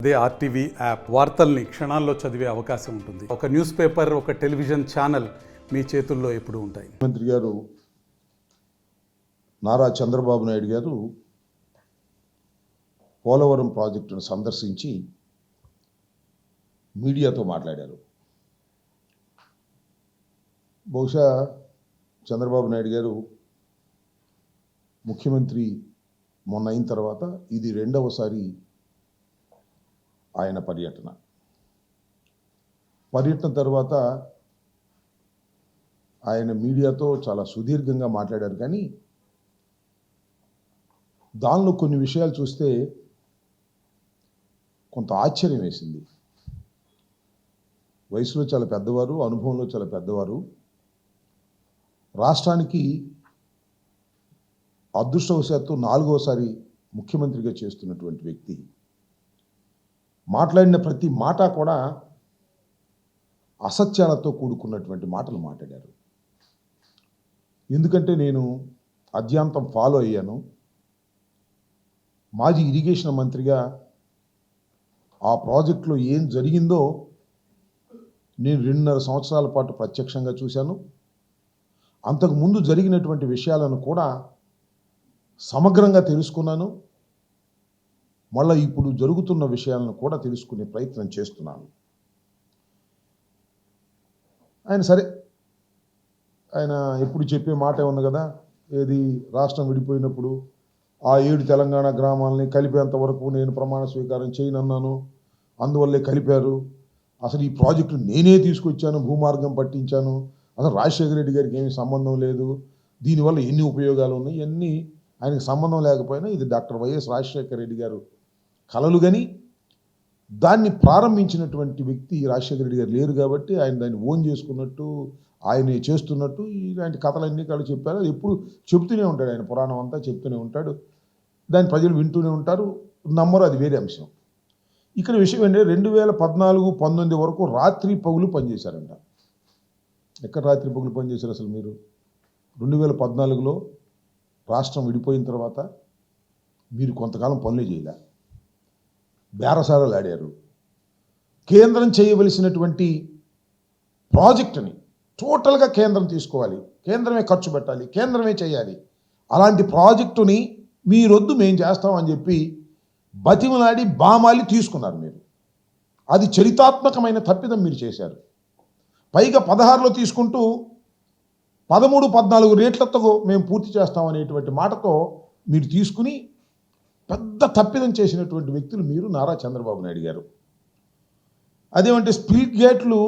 అదే RTV app వార్తల్ని క్షణాల్లో చదివే అవకాశం ఉంటుంది. ఒక న్యూస్ పేపర్, ఒక టెలివిజన్ ఛానల్ మీ చేతుల్లో ఎప్పుడూ ఉంటాయి. ముఖ్యమంత్రి గారు నారా చంద్రబాబు నాయుడు గారు పోలవరం ప్రాజెక్టును సందర్శించి మీడియాతో మాట్లాడారు. బహుశా చంద్రబాబు నాయుడు గారు ముఖ్యమంత్రి మొన్న అయిన తర్వాత ఇది రెండవసారి ఆయన పర్యటన తర్వాత ఆయన మీడియాతో చాలా సుదీర్ఘంగా మాట్లాడారు. కానీ దానిలో కొన్ని విషయాలు చూస్తే కొంత ఆశ్చర్యం వేసింది. వయసులో చాలా పెద్దవారు, అనుభవంలో చాలా పెద్దవారు, రాష్ట్రానికి అదృష్టవశాత్తు 4వసారి ముఖ్యమంత్రిగా చేస్తున్నటువంటి వ్యక్తి మాట్లాడిన ప్రతి మాట కూడా అసత్యాలతో కూడుకున్నటువంటి మాటలు మాట్లాడారు. ఎందుకంటే నేను అద్యాంతం ఫాలో అయ్యాను. మాజీ ఇరిగేషన్ మంత్రిగా ఆ ప్రాజెక్టులో ఏం జరిగిందో నేను 2.5 సంవత్సరాల పాటు ప్రత్యక్షంగా చూశాను. అంతకుముందు జరిగినటువంటి విషయాలను కూడా సమగ్రంగా తెలుసుకున్నాను. మళ్ళీ ఇప్పుడు జరుగుతున్న విషయాలను కూడా తెలుసుకునే ప్రయత్నం చేస్తున్నాను. ఆయన ఎప్పుడు చెప్పే మాట ఉంది కదా, ఏది రాష్ట్రం విడిపోయినప్పుడు ఆ 7 తెలంగాణ గ్రామాలని కలిపేంత వరకు నేను ప్రమాణ స్వీకారం చేయనన్నాను, అందువల్లే కలిపారు, అసలు ఈ ప్రాజెక్టు నేనే తీసుకొచ్చాను, భూమార్గం పట్టించాను, అసలు రాజశేఖర రెడ్డి గారికి ఏమీ సంబంధం లేదు, దీనివల్ల ఎన్ని ఉపయోగాలు ఉన్నాయి, ఇవన్నీ ఆయనకు సంబంధం లేకపోయినా ఇది డాక్టర్ వైఎస్ రాజశేఖర రెడ్డి గారు కలలు. కానీ దాన్ని ప్రారంభించినటువంటి వ్యక్తి రాజశేఖర రెడ్డి గారు లేరు కాబట్టి ఆయన దాన్ని ఓన్ చేసుకున్నట్టు, ఆయన చేస్తున్నట్టు ఇలాంటి కథలన్నీ కాళ్ళు చెప్పారు. అది ఎప్పుడు చెబుతూనే ఉంటాడు, ఆయన పురాణం అంతా చెప్తూనే ఉంటాడు, దాన్ని ప్రజలు వింటూనే ఉంటారు, నమ్మరు, అది వేరే అంశం. ఇక్కడ విషయం ఏంటంటే 2014-19 వరకు రాత్రి పగులు పనిచేశారంట. ఎక్కడ రాత్రి పగులు పనిచేశారు అసలు మీరు? 2014లో రాష్ట్రం విడిపోయిన తర్వాత మీరు కొంతకాలం పనులే చేయలే, బేరసారాలు ఆడారు. కేంద్రం చేయవలసినటువంటి ప్రాజెక్టుని టోటల్గా కేంద్రం తీసుకోవాలి, కేంద్రమే ఖర్చు పెట్టాలి, కేంద్రమే చేయాలి, అలాంటి ప్రాజెక్టుని మీరొద్దు మేము చేస్తామని చెప్పి బతిమలాడి బామాలి తీసుకున్నారు మీరు. అది చరితాత్మకమైన తప్పిదం మీరు చేశారు. పైగా 16లో తీసుకుంటూ 13-14 రేట్లతో మేము పూర్తి చేస్తామనేటువంటి మాటతో మీరు తీసుకుని పెద్ద తప్పిదం చేసినటువంటి వ్యక్తులు మీరు, నారా చంద్రబాబు నాయుడు గారు. అదేమంటే స్పిల్ గేట్లు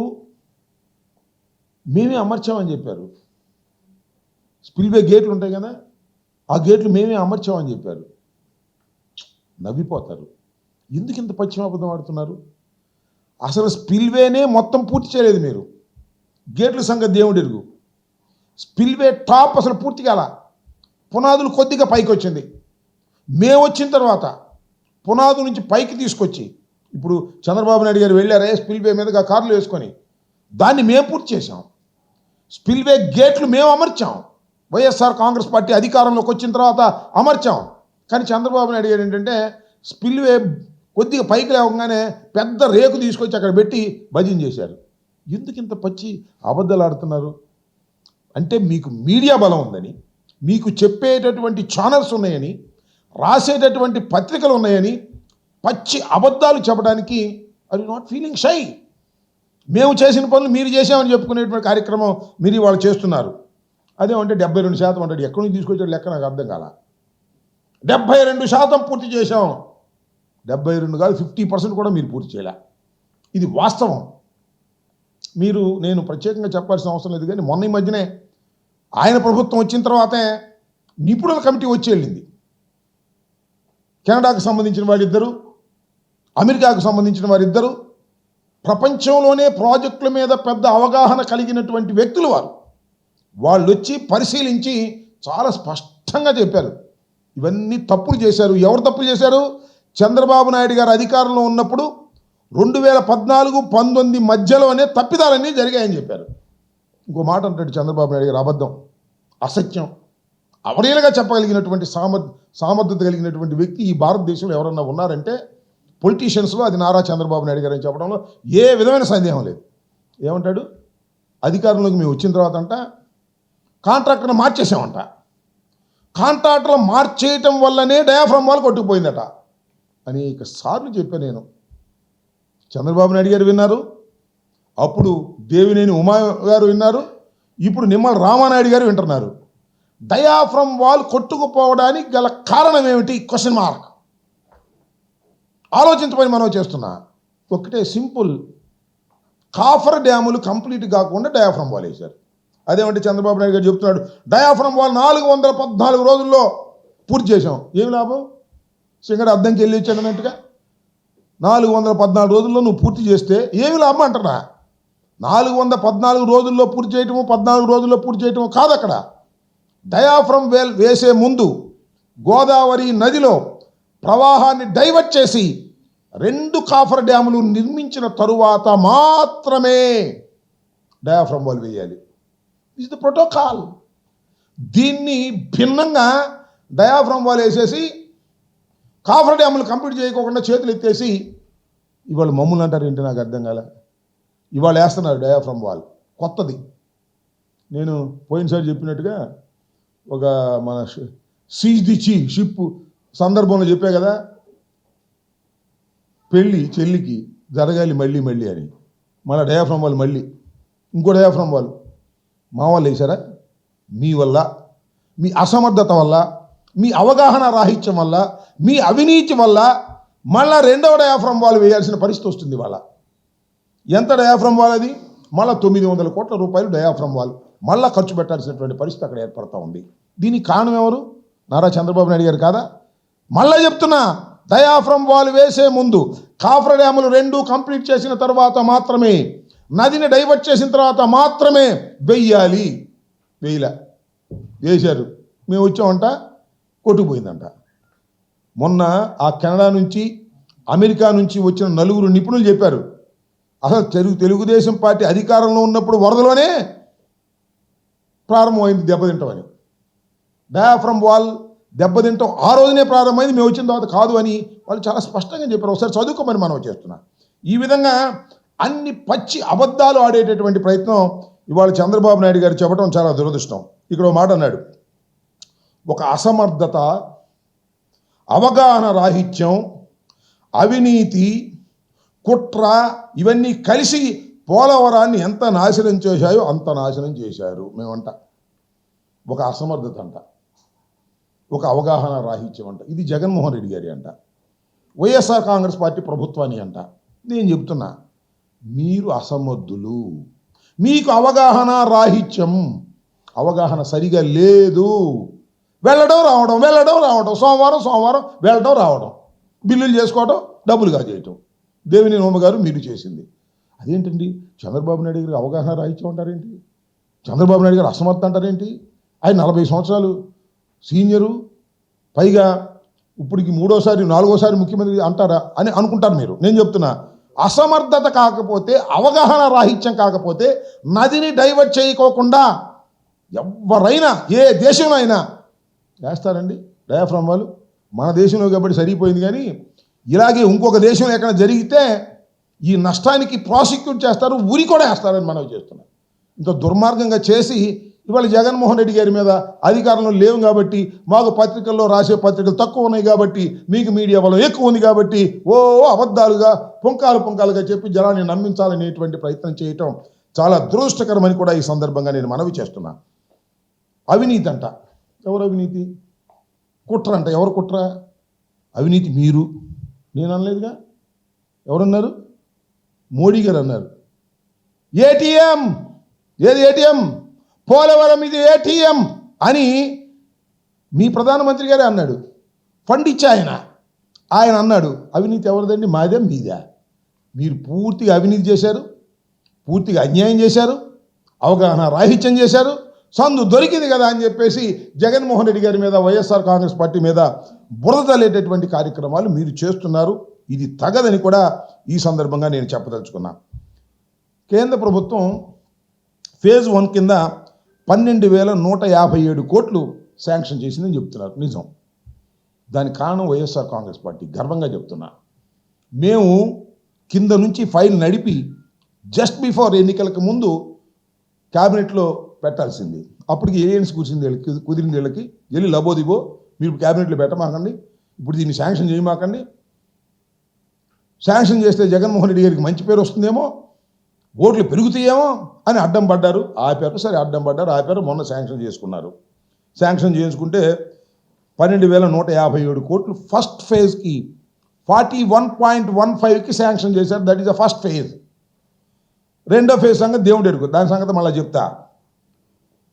మేమే అమర్చామని చెప్పారు. స్పిల్వే గేట్లు ఉంటాయి కదా, ఆ గేట్లు మేమే అమర్చామని చెప్పారు. నవ్విపోతారు. ఎందుకు ఇంత పశ్చిమాబద్ధం ఆడుతున్నారు? అసలు స్పిల్వేనే మొత్తం పూర్తి చేయలేదు మీరు. గేట్ల సంగతి దేవుడు ఎరుగు. స్పిల్వే టాప్ అసలు పూర్తి కాల, పునాదులు కొద్దిగా పైకి వచ్చింది. మేము వచ్చిన తర్వాత పునాదు నుంచి పైకి తీసుకొచ్చి ఇప్పుడు చంద్రబాబు నాయుడు గారు వెళ్ళారే స్పిల్వే మీదుగా కార్లు వేసుకొని, దాన్ని మేము పూర్తి చేశాం. స్పిల్వే గేట్లు మేము అమర్చాం. వైఎస్ఆర్ కాంగ్రెస్ పార్టీ అధికారంలోకి వచ్చిన తర్వాత అమర్చాం. కానీ చంద్రబాబు నాయుడు గారు ఏంటంటే స్పిల్వే కొద్దిగా పైకి లేవగానే పెద్ద రేకు తీసుకొచ్చి అక్కడ పెట్టి భజన చేశారు. ఎందుకు ఇంత పచ్చి అబద్ధాలు ఆడుతున్నారు? అంటే మీకు మీడియా బలం ఉందని, మీకు చెప్పేటటువంటి ఛానల్స్ ఉన్నాయని, రాసేటటువంటి పత్రికలు ఉన్నాయని పచ్చి అబద్ధాలు చెప్పడానికి are you not feeling shy? మేము చేసిన పనులు మీరు చేసామని చెప్పుకునేటువంటి కార్యక్రమం మీరు ఇవాళ చేస్తున్నారు. అదేమంటే 72% అంటాడు. ఎక్కడి నుంచి తీసుకొచ్చాడు లెక్క నాకు అర్థం కాల. 72% పూర్తి చేశాం. 72 కాదు, 50% కూడా మీరు పూర్తి చేయలే. ఇది వాస్తవం. నేను ప్రత్యేకంగా చెప్పాల్సిన అవసరం లేదు. కానీ మొన్న ఈ మధ్యనే ఆయన ప్రభుత్వం వచ్చిన తర్వాతే నిపుణుల కమిటీ వచ్చి వెళ్ళింది. కెనడాకు సంబంధించిన వారిద్దరు, అమెరికాకు సంబంధించిన వారిద్దరు, ప్రపంచంలోనే ప్రాజెక్టుల మీద పెద్ద అవగాహన కలిగినటువంటి వ్యక్తులు వాళ్ళు వచ్చి పరిశీలించి చాలా స్పష్టంగా చెప్పారు ఇవన్నీ తప్పులు చేశారు. ఎవరు తప్పులు చేశారు? చంద్రబాబు నాయుడు గారు అధికారంలో ఉన్నప్పుడు 2014-19 మధ్యలోనే తప్పిదాలన్నీ జరిగాయని చెప్పారు. ఇంకో మాట అంటాడు చంద్రబాబు నాయుడు గారు, అబద్ధం, అసత్యం. అవలీలగా చెప్పగలిగినటువంటి సామర్థ్యత కలిగినటువంటి వ్యక్తి ఈ భారతదేశంలో ఎవరన్నా ఉన్నారంటే పొలిటీషియన్స్లో అది నారా చంద్రబాబు నాయుడు గారు అని చెప్పడంలో ఏ విధమైన సందేహం లేదు. ఏమంటాడు, అధికారంలోకి మేము వచ్చిన తర్వాత అంట కాంట్రాక్టర్ని మార్చేసామంట, కాంట్రాక్టర్లు మార్చేయటం వల్లనే డయాఫ్రమ్ వాల్ కొట్టుకుపోయిందట అనేక సార్లు చెప్పాను నేను. చంద్రబాబు నాయుడు గారు విన్నారు, అప్పుడు దేవినేని ఉమా గారు విన్నారు, ఇప్పుడు నిమ్మల రామానాయుడు గారు వింటున్నారు. డయాఫ్రమ్ వాల్ కొట్టుకుపోవడానికి గల కారణం ఏమిటి? Question mark. ఆలోచించమని మనం చేస్తున్నా. ఒకటే సింపుల్, కాఫర్ డ్యాములు కంప్లీట్ కాకుండా డయాఫ్రమ్ వాల్ వేశారు. అదేమంటే చంద్రబాబు నాయుడు గారు చెప్తున్నాడు డయాఫ్రమ్ వాల్ 414 రోజుల్లో పూర్తి చేశాం. ఏం లాభం? సింగడు అద్దంకి వెళ్ళి వచ్చాడన్నట్టుగా 414 రోజుల్లో నువ్వు పూర్తి చేస్తే ఏమి లాభం అంటున్నా. 414 రోజుల్లో పూర్తి చేయటము, 14 రోజుల్లో పూర్తి చేయటము కాదు. అక్కడ డయాఫ్రమ్ వేల్ వేసే ముందు గోదావరి నదిలో ప్రవాహాన్ని డైవర్ట్ చేసి 2 కాఫర్ డ్యాములు నిర్మించిన తరువాత మాత్రమే డయాఫ్రమ్ వాల్ వేయాలి. Is the protocol. దీన్ని భిన్నంగా డయాఫ్రమ్ వాల్ వేసేసి కాఫర్ డ్యాములు కంప్లీట్ చేయకోకుండా చేతులు ఎత్తేసి ఇవాళ మమ్మల్ని అంటారు ఏంటి నాకు అర్థం కాలే. ఇవాళ వేస్తున్నారు డయాఫ్రమ్ వాల్ కొత్తది. నేను పోయినసారి చెప్పినట్టుగా ఒక మన సీజ్ ది షిప్ సందర్భంలో చెప్పా కదా, పెళ్ళి చెల్లికి జరగాలి మళ్ళీ మళ్ళీ అని. మళ్ళీ డయాఫ్రమ్ వాల్ మళ్ళీ ఇంకో డయాఫ్రమ్ వాల్ మా వాళ్ళు వేశారా? మీ వల్ల, మీ అసమర్థత వల్ల, మీ అవగాహన రాహిత్యం వల్ల, మీ అవినీతి వల్ల మళ్ళా 2వ డయాఫ్రమ్ వాల్ వేయాల్సిన పరిస్థితి వస్తుంది. వాళ్ళ ఎంత డయాఫ్రమ్ వాల్ అది? మళ్ళీ 900 కోట్ల రూపాయలు డయాఫ్రమ్ వాల్ మళ్ళీ ఖర్చు పెట్టాల్సినటువంటి పరిస్థితి అక్కడ ఏర్పడతా ఉంది. దీనికి కారణం ఎవరు? నారా చంద్రబాబు నాయుడు గారు కాదా? మళ్ళీ చెప్తున్నా, డయాఫ్రమ్ వాల్ వేసే ముందు కాఫర్ డ్యాములు 2 కంప్లీట్ చేసిన తర్వాత మాత్రమే, నదిని డైవర్ట్ చేసిన తర్వాత మాత్రమే వెయ్యాలి. వేశారు. మేము వచ్చామంట, కొట్టుకుపోయిందంట. మొన్న ఆ కెనడా నుంచి, అమెరికా నుంచి వచ్చిన 4 నిపుణులు చెప్పారు, అసలు తెలుగుదేశం పార్టీ అధికారంలో ఉన్నప్పుడు వరదలోనే ప్రారంభమైంది దెబ్బతింటామని. డయాఫ్రమ్ వాల్ దెబ్బతింటాం ఆ రోజునే ప్రారంభమైంది, మేము వచ్చిన తర్వాత కాదు అని వాళ్ళు చాలా స్పష్టంగా చెప్పారు. ఒకసారి చదువుకోమని మనం చేస్తున్నాం. ఈ విధంగా అన్ని పచ్చి అబద్ధాలు ఆడేటటువంటి ప్రయత్నం ఇవాళ చంద్రబాబు నాయుడు గారు చెప్పడం చాలా దురదృష్టం. ఇక్కడ ఒక మాట అన్నాడు, ఒక అసమర్థత, అవగాహన రాహిత్యం, అవినీతి, కుట్ర ఇవన్నీ కలిసి పోలవరాన్ని ఎంత నాశనం చేశాయో అంత నాశనం చేశారు. మేమంట ఒక అసమర్థత అంట, ఒక అవగాహన రాహిత్యం అంట. ఇది జగన్మోహన్ రెడ్డి గారి అంట, వైఎస్ఆర్ కాంగ్రెస్ పార్టీ ప్రభుత్వాన్ని అంట. నేను చెప్తున్నా, మీరు అసమర్థులు, మీకు అవగాహన రాహిత్యం, అవగాహన సరిగా లేదు. వెళ్ళడం రావడం, సోమవారం వెళ్ళడం రావడం, బిల్లులు చేసుకోవడం, డబ్బులుగా చేయటం. దేవినేని ఉమ గారు మీరు చేసింది అదేంటండి? చంద్రబాబు నాయుడు గారికి అవగాహన రాహిత్యం అంటారేంటి? చంద్రబాబు నాయుడు గారు అసమర్థత అంటారేంటి? ఆయన 40 సంవత్సరాలు సీనియరు, పైగా ఇప్పటికి 3వ సారి 4వ సారి ముఖ్యమంత్రి అంటారా అని అనుకుంటారు మీరు. నేను చెప్తున్నా, అసమర్థత కాకపోతే, అవగాహన రాహిత్యం కాకపోతే నదిని డైవర్ట్ చేయకోకుండా ఎవరైనా ఏ దేశంలో అయినా వేస్తారండి డయాఫ్రమ్ వాల్. మన దేశంలో కాబట్టి సరిపోయింది, కానీ ఇలాగే ఇంకొక దేశంలో ఎక్కడ జరిగితే ఈ నష్టానికి ప్రాసిక్యూట్ చేస్తారు, ఉరి కూడా వేస్తారని మనం చేస్తున్నాం. ఇంత దుర్మార్గంగా చేసి ఇవాళ జగన్మోహన్ రెడ్డి గారి మీద అధికారంలో లేవు కాబట్టి, మాకు పత్రికల్లో రాసే పత్రికలు తక్కువ ఉన్నాయి కాబట్టి, మీకు మీడియా బలం ఎక్కువ ఉంది కాబట్టి అబద్ధాలుగా పుంకాలుగా చెప్పి జనాన్ని నమ్మించాలనేటువంటి ప్రయత్నం చేయటం చాలా దురదృష్టకరమని కూడా ఈ సందర్భంగా నేను మనవి చేస్తున్నా. అవినీతి అంట, ఎవరు అవినీతి? కుట్ర అంట, ఎవరు కుట్ర? అవినీతి మీరు, నేను అనలేదుగా. ఎవరన్నారు? మోడీ గారు అన్నారు. ఏటీఎం, ఏది ఏటీఎం? పోలవరం ఇది ఏటీఎం అని మీ ప్రధానమంత్రి గారే అన్నాడు. ఫండ్ ఇచ్చా ఆయన అన్నాడు. అవినీతి ఎవరిదండి? మాదే, మీదే. మీరు పూర్తిగా అవినీతి చేశారు, పూర్తిగా అన్యాయం చేశారు, అవగాహన రాహిత్యం చేశారు. సందు దొరికింది కదా అని చెప్పేసి జగన్మోహన్ రెడ్డి గారి మీద, వైఎస్ఆర్ కాంగ్రెస్ పార్టీ మీద బురద తల్లేటటువంటి కార్యక్రమాలు మీరు చేస్తున్నారు. ఇది తగదని కూడా ఈ సందర్భంగా నేను చెప్పదలుచుకున్నా. కేంద్ర ప్రభుత్వం ఫేజ్ 1 కింద 12,157 కోట్లు శాంక్షన్ చేసిందని చెప్తున్నారు. నిజం. దానికి కారణం వైఎస్ఆర్ కాంగ్రెస్ పార్టీ, గర్వంగా చెప్తున్నా. మేము కింద నుంచి ఫైల్ నడిపి జస్ట్ బిఫోర్ ఎన్నికలకు ముందు క్యాబినెట్లో పెట్టాల్సింది. అప్పటికి ఏఎన్స్ కుదిరింది వీళ్ళకి, వెళ్ళి లబోదిబో మీరు క్యాబినెట్లో పెట్టమాకండి, ఇప్పుడు దీన్ని శాంక్షన్ చేయమాకండి, శాంక్షన్ చేస్తే జగన్మోహన్ రెడ్డి గారికి మంచి పేరు వస్తుందేమో, ఓట్లు పెరుగుతాయేమో అని అడ్డం పడ్డారు, ఆపారు. సరే అడ్డం పడ్డారు, ఆపారు. మొన్న శాంక్షన్ చేసుకున్నారు. శాంక్షన్ చేసుకుంటే 12,157 కోట్లు ఫస్ట్ ఫేజ్కి 41.15కి శాంక్షన్ చేశారు. That is the first phase. రెండో ఫేజ్ సంగతి దేవుడు ఎరుగు, దాని సంగతి మళ్ళీ చెప్తా.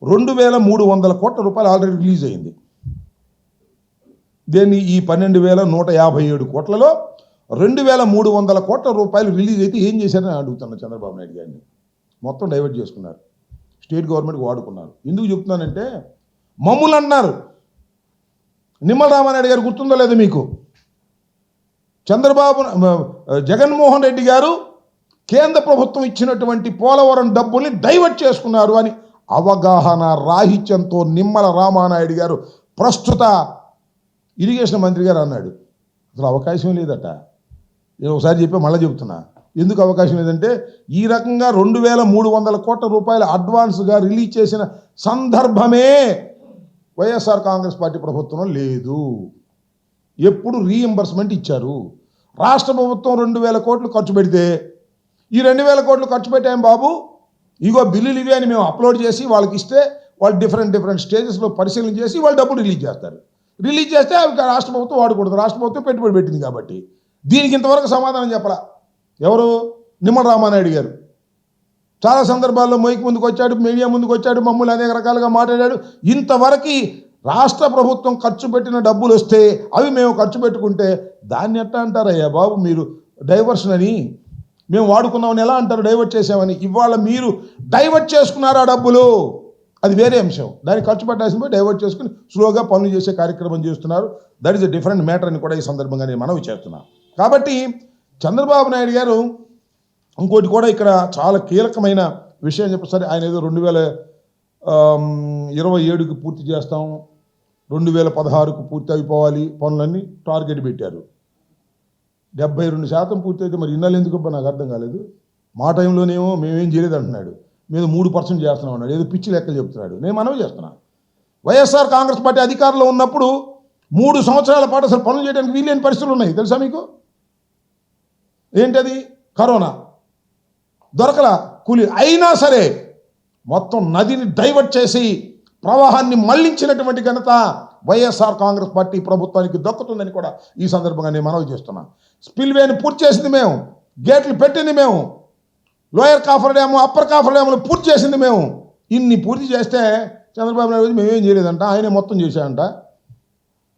2,300 కోట్ల రూపాయలు ఆల్రెడీ రిలీజ్ అయింది. దీన్ని ఈ 12,157 కోట్లలో 2,300 కోట్ల రూపాయలు రిలీజ్ అయితే ఏం చేశారని అడుగుతున్నా చంద్రబాబు నాయుడు గారిని. మొత్తం డైవర్ట్ చేసుకున్నారు, స్టేట్ గవర్నమెంట్కి వాడుకున్నారు. ఎందుకు చెప్తున్నానంటే మమ్ములు అన్నారు. నిమ్మల రామానాయుడు గారు గుర్తుందో లేదో మీకు, జగన్మోహన్ రెడ్డి గారు కేంద్ర ప్రభుత్వం ఇచ్చినటువంటి పోలవరం డబ్బుల్ని డైవర్ట్ చేసుకున్నారు అని అవగాహన రాహిత్యంతో నిమ్మల రామానాయుడు గారు ప్రస్తుత ఇరిగేషన్ మంత్రి గారు అన్నాడు. అసలు అవకాశం లేదట. నేను ఒకసారి చెప్పి మళ్ళీ చెబుతున్నా, ఎందుకు అవకాశం లేదంటే ఈ రకంగా 2,300 కోట్ల రూపాయల అడ్వాన్స్గా రిలీజ్ చేసిన సందర్భమే వైఎస్ఆర్ కాంగ్రెస్ పార్టీ ప్రభుత్వంలో లేదు. ఎప్పుడు రీఎంబర్స్మెంట్ ఇచ్చారు. రాష్ట్ర ప్రభుత్వం 2,000 కోట్లు ఖర్చు పెడితే ఈ 2,000 కోట్లు ఖర్చు పెట్టాం బాబు, ఇగో బిల్లులు ఇవే అని మేము అప్లోడ్ చేసి వాళ్ళకి ఇస్తే వాళ్ళు డిఫరెంట్ స్టేజెస్లో పరిశీలన చేసి వాళ్ళు డబ్బులు రిలీజ్ చేస్తారు. రిలీజ్ చేస్తే అవి రాష్ట్ర ప్రభుత్వం వాడకూడదు, రాష్ట్ర ప్రభుత్వం పెట్టుబడి పెట్టింది కాబట్టి. దీనికి ఇంతవరకు సమాధానం చెప్పలా ఎవరు? నిమ్మల రామానాయుడు గారు. చాలా సందర్భాల్లో మైక్ ముందుకు వచ్చాడు, మీడియా ముందుకు వచ్చాడు, మమ్మల్ని అనేక రకాలుగా మాట్లాడాడు. ఇంతవరకు రాష్ట్ర ప్రభుత్వం ఖర్చు పెట్టిన డబ్బులు వస్తే అవి మేము ఖర్చు పెట్టుకుంటే దాన్ని ఎట్లా అంటారయ్యా బాబు మీరు డైవర్షన్ అని? మేము వాడుకున్నామని ఎలా అంటారు డైవర్ట్ చేసామని? ఇవాళ మీరు డైవర్ట్ చేసుకున్నారు ఆ డబ్బులు, అది వేరే అంశం. దాన్ని ఖర్చు పెట్టాల్సిన పోయి డైవర్ట్ చేసుకుని స్లోగా పనులు చేసే కార్యక్రమం చేస్తున్నారు. That is a different matter అని కూడా ఈ సందర్భంగా నేను మనవి చేస్తున్నాను. కాబట్టి చంద్రబాబు నాయుడు గారు ఇంకోటి కూడా ఇక్కడ చాలా కీలకమైన విషయం చెప్పేసరి ఆయన ఏదో 2027కి పూర్తి చేస్తాం, 2016కు పూర్తి అయిపోవాలి పనులన్నీ టార్గెట్ పెట్టారు. 72% పూర్తి అయితే మరి ఇన్నాళ్ళు ఎందుకు నాకు అర్థం కాలేదు. మా టైంలోనేమో మేమేం చేయలేదు అంటున్నాడు, మేము 3% చేస్తున్నాం అన్నాడు. ఏదో పిచ్చి లెక్కలు చెప్తున్నాడు. నేను మనవి చేస్తున్నా, వైఎస్ఆర్ కాంగ్రెస్ పార్టీ అధికారంలో ఉన్నప్పుడు 3 సంవత్సరాల పాటు అసలు పనులు చేయడానికి వీలైన పరిస్థితులు ఉన్నాయి తెలుసా మీకు? ఏంటది? కరోనా దొరకల కూలి, అయినా సరే మొత్తం నదిని డైవర్ట్ చేసి ప్రవాహాన్ని మళ్లించినటువంటి ఘనత వైఎస్ఆర్ కాంగ్రెస్ పార్టీ ప్రభుత్వానికి దక్కుతుందని కూడా ఈ సందర్భంగా నేను మనవి చేస్తున్నా. స్పిల్వేని పూర్తి చేసింది మేము, గేట్లు పెట్టింది మేము, lower copper dam upper copper డ్యాములు పూర్తి చేసింది మేము. ఇన్ని పూర్తి చేస్తే చంద్రబాబు నాయుడు మేమేం చేయలేదంట, ఆయనే మొత్తం చేశాడంట.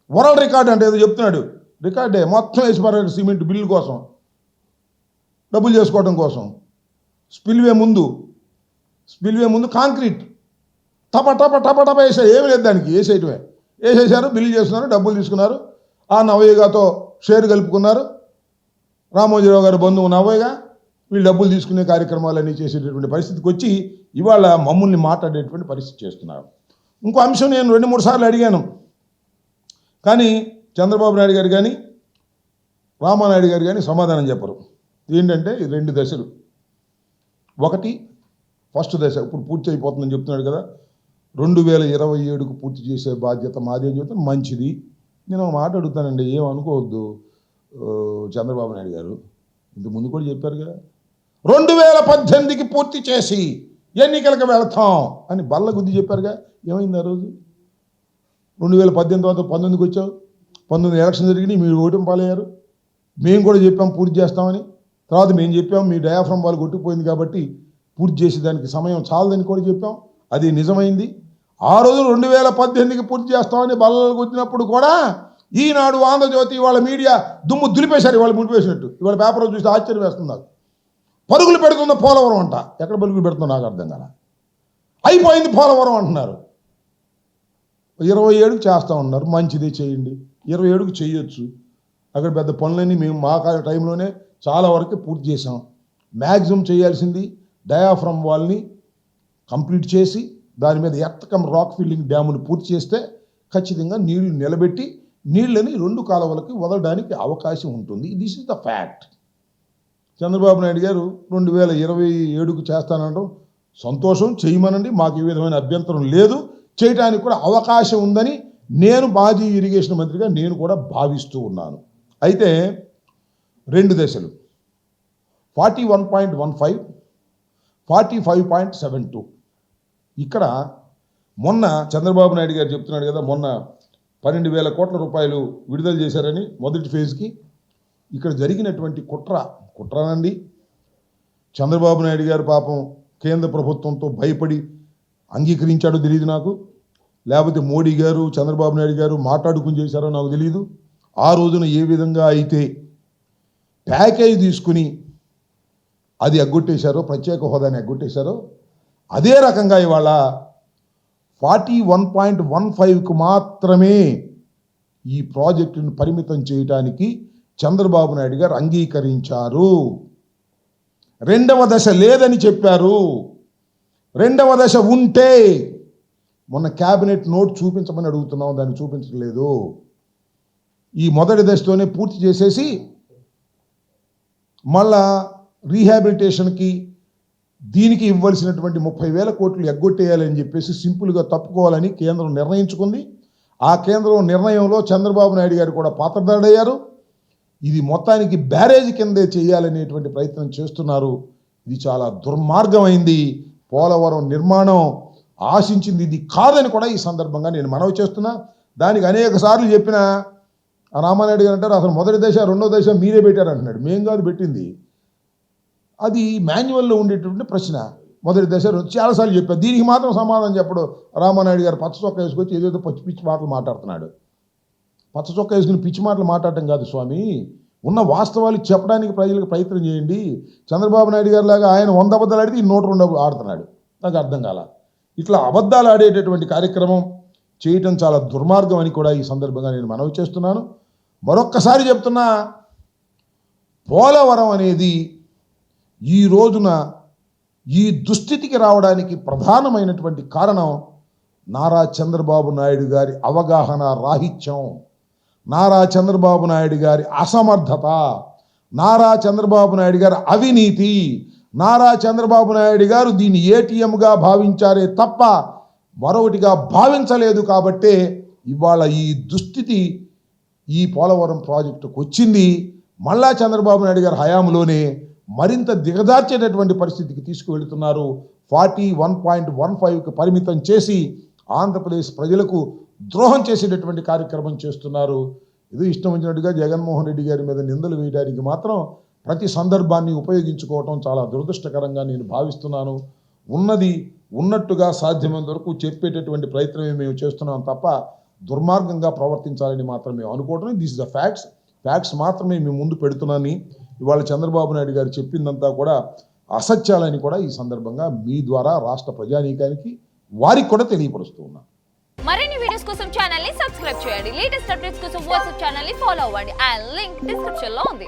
వరల్డ్ రికార్డ్ అంటే ఏదో చెప్తున్నాడు, రికార్డే మొత్తం వేసి పారాడు సిమెంట్ బిల్లు కోసం, డబ్బులు చేసుకోవడం కోసం. స్పిల్వే ముందు కాంక్రీట్ టప వేసారు. ఏమి లేదు దానికి, వేసేయటమే. వేసేసారు, బిల్లు చేస్తున్నారు, డబ్బులు తీసుకున్నారు. ఆ నవయ్యగాతో షేర్ కలుపుకున్నారు. రామోజీరావు గారి బంధువు నవయ్యగా వీళ్ళు డబ్బులు తీసుకునే కార్యక్రమాలన్నీ చేసేటటువంటి పరిస్థితికి వచ్చి ఇవాళ మమ్మల్ని మాట్లాడేటువంటి పరిస్థితి చేస్తున్నారు. ఇంకో అంశం నేను 2-3 సార్లు అడిగాను, కానీ చంద్రబాబు నాయుడు గారు కానీ రామానాయుడు గారు కానీ సమాధానం చెప్పరు. ఏంటంటే 2 దశలు. ఒకటి ఫస్ట్ దశ ఇప్పుడు పూర్తి అయిపోతుందని చెప్తున్నాడు కదా, 2027కు పూర్తి చేసే బాధ్యత మాది అని చెప్తే మంచిది. నేను ఒక మాట అడుగుతానండి, ఏమనుకోవద్దు చంద్రబాబు నాయుడు గారు, ఇంతకుముందు కూడా చెప్పారు కదా 2018కి పూర్తి చేసి ఎన్నికలకు వెళతాం అని బల్ల గుద్ది చెప్పారుగా. ఏమైంది ఆ రోజు? 2018 తర్వాత 19కి వచ్చావు, 19 ఎలక్షన్ జరిగినాయి, మీరు ఓటమి పాలయ్యారు. మేము కూడా చెప్పాం పూర్తి చేస్తామని. తర్వాత మేము చెప్పాం మీ డయాఫ్రమ్ వాళ్ళు కొట్టుకుపోయింది కాబట్టి పూర్తి చేసేదానికి సమయం చాలదని కూడా చెప్పాం. అది నిజమైంది. ఆ రోజు 2018కి పూర్తి చేస్తామని బల్లలు గుద్దినప్పుడు కూడా ఈనాడు, ఆంధ్రజ్యోతి, వాళ్ళ మీడియా దుమ్ము దులిపేశారు. ఇవాళ ముడిపేసినట్టు. ఇవాళ పేపర్లో చూస్తే ఆశ్చర్యం వేస్తుంది నాకు. పరుగులు పెడుతున్న పోలవరం అంట. ఎక్కడ పరుగులు పెడుతుందో నాకు అర్థం కాల. అయిపోయింది పోలవరం అంటున్నారు. 27కి చేస్తూ ఉన్నారు, మంచిదే చేయండి. 27కి చేయొచ్చు. అక్కడ పెద్ద పనులన్నీ మేము మా టైంలోనే చాలా వరకు పూర్తి చేసాం. మ్యాక్సిమం చేయాల్సింది డయాఫ్రమ్ వాల్ని కంప్లీట్ చేసి దాని మీద ఎర్త్ కమ్ రాక్ ఫిల్లింగ్ డ్యామును పూర్తి చేస్తే ఖచ్చితంగా నీళ్లు నిలబెట్టి నీళ్ళని 2 కాలువలకి వదలడానికి అవకాశం ఉంటుంది. This is the fact. Chandrababu Naidu గారు 2027కు చేస్తానంటాం, సంతోషం, చేయమనండి, మాకు ఈ విధమైన అభ్యంతరం లేదు, చేయడానికి కూడా అవకాశం ఉందని నేను మాజీ ఇరిగేషన్ మంత్రిగా నేను కూడా భావిస్తూ ఉన్నాను. అయితే 2 దశలు 41.15, 45.72. ఇక్కడ మొన్న చంద్రబాబు నాయుడు గారు చెప్తున్నాడు కదా, మొన్న 12,000 కోట్ల రూపాయలు విడుదల చేశారని మొదటి ఫేజ్కి. ఇక్కడ జరిగినటువంటి కుట్రనండి. చంద్రబాబు నాయుడు గారు పాపం కేంద్ర ప్రభుత్వంతో భయపడి అంగీకరించాడో తెలియదు నాకు, లేకపోతే మోడీ గారు చంద్రబాబు నాయుడు గారు మాట్లాడుకుని చేశారో నాకు తెలియదు. ఆ రోజున ఏ విధంగా అయితే ప్యాకేజ్ తీసుకుని అది ఎగ్గొట్టేశారో, ప్రత్యేక హోదాని ఎగ్గొట్టేశారో, అదే రకంగా ఇవాళ 41.15కు మాత్రమే ఈ ప్రాజెక్టును పరిమితం చేయడానికి చంద్రబాబు నాయుడు గారు అంగీకరించారు. 2వ దశ లేదని చెప్పారు. 2వ దశ ఉంటే మొన్న క్యాబినెట్ నోట్ చూపించమని అడుగుతున్నాం, దాన్ని చూపించలేదు. ఈ మొదటి దశతోనే పూర్తి చేసేసి మళ్ళా రీహాబిలిటేషన్కి దీనికి ఇవ్వాల్సినటువంటి 30,000 కోట్లు ఎగ్గొట్టేయాలని చెప్పేసి సింపుల్గా తప్పుకోవాలని కేంద్రం నిర్ణయించుకుంది. ఆ కేంద్రం నిర్ణయంలో చంద్రబాబు నాయుడు గారు కూడా పాత్రధారుడయ్యారు. ఇది మొత్తానికి బ్యారేజ్ కిందే చేయాలనేటువంటి ప్రయత్నం చేస్తున్నారు. ఇది చాలా దుర్మార్గమైంది. పోలవరం నిర్మాణం ఆశించింది ఇది కాదని కూడా ఈ సందర్భంగా నేను మనవి చేస్తున్నా. దానికి అనేక సార్లు చెప్పిన రామానాయుడు గారు అంటారు, అసలు మొదటి దశ 2వ దశ మీరే పెట్టారంటున్నాడు. మేం కాదు పెట్టింది, అది మాన్యువల్లో ఉండేటువంటి ప్రశ్న. మొదటి దశ చాలాసార్లు చెప్పారు, దీనికి మాత్రం సమాధానం చెప్పడు. రామానాయుడు గారు పచ్చ చొక్కా వేసుకొచ్చి ఏదేదో పిచ్చి మాటలు మాట్లాడుతున్నాడు. పచ్చ చొక్కా వేసుకుని పిచ్చి మాటలు మాట్లాడటం కాదు స్వామి, ఉన్న వాస్తవాలు చెప్పడానికి ప్రజలకు ప్రయత్నం చేయండి. చంద్రబాబు నాయుడు గారి లాగా ఆయన 100 అబద్ధాలు ఆడితే ఈ 102 ఆడుతున్నాడు. నాకు అర్థం కాల. ఇట్లా అబద్ధాలు ఆడేటటువంటి కార్యక్రమం చేయటం చాలా దుర్మార్గం అని కూడా ఈ సందర్భంగా నేను మనవి చేస్తున్నాను. మరొక్కసారి చెప్తున్నా, పోలవరం అనేది ఈ రోజున ఈ దుస్థితికి రావడానికి ప్రధానమైనటువంటి కారణం నారా చంద్రబాబు నాయుడు గారి అవగాహన రాహిత్యం, నారా చంద్రబాబు నాయుడు గారి అసమర్థత, నారా చంద్రబాబు నాయుడు గారి అవినీతి, నారా చంద్రబాబు నాయుడు గారు దీన్ని ఏటీఎంగా భావించారే తప్ప మరొకటిగా భావించలేదు. కాబట్టే ఇవాళ ఈ దుస్థితి ఈ పోలవరం ప్రాజెక్టుకు వచ్చింది. మళ్ళా చంద్రబాబు నాయుడు గారి హయాంలోనే మరింత దిగజార్చేటటువంటి పరిస్థితికి తీసుకువెళుతున్నారు. 41.15కు పరిమితం చేసి ఆంధ్రప్రదేశ్ ప్రజలకు ద్రోహం చేసేటటువంటి కార్యక్రమం చేస్తున్నారు. ఇది ఇష్టం వచ్చినట్టుగా జగన్మోహన్ రెడ్డి గారి మీద నిందలు వేయడానికి మాత్రం ప్రతి సందర్భాన్ని ఉపయోగించుకోవటం చాలా దురదృష్టకరంగా నేను భావిస్తున్నాను. ఉన్నది ఉన్నట్టుగా సాధ్యమైనంత వరకు చెప్పేటటువంటి ప్రయత్నమే మేము చేస్తున్నాం తప్ప దుర్మార్గంగా ప్రవర్తించాలని మాత్రం మేము అనుకోవటం. దిస్ ఇస్ ద ఫ్యాక్ట్స్ మాత్రమే మేము ముందు పెడుతున్నాను. ఇవాళ చంద్రబాబు నాయుడు గారు చెప్పిందంతా కూడా అసత్యాలని కూడా ఈ సందర్భంగా మీ ద్వారా రాష్ట్ర ప్రజానీకానికి వారికి కూడా తెలియపరుస్తూ ఉన్నాను. మరిన్ని వీడియోస్ కోసం ఛానల్ ని సబ్స్క్రైబ్ చేయండి. లేటెస్ట్ అప్డేట్స్ కోసం వాట్సాప్ ఛానల్ ని ఫాలో అవ్వండి. ఆ లింక్ డిస్క్రిప్షన్ లో ఉంది.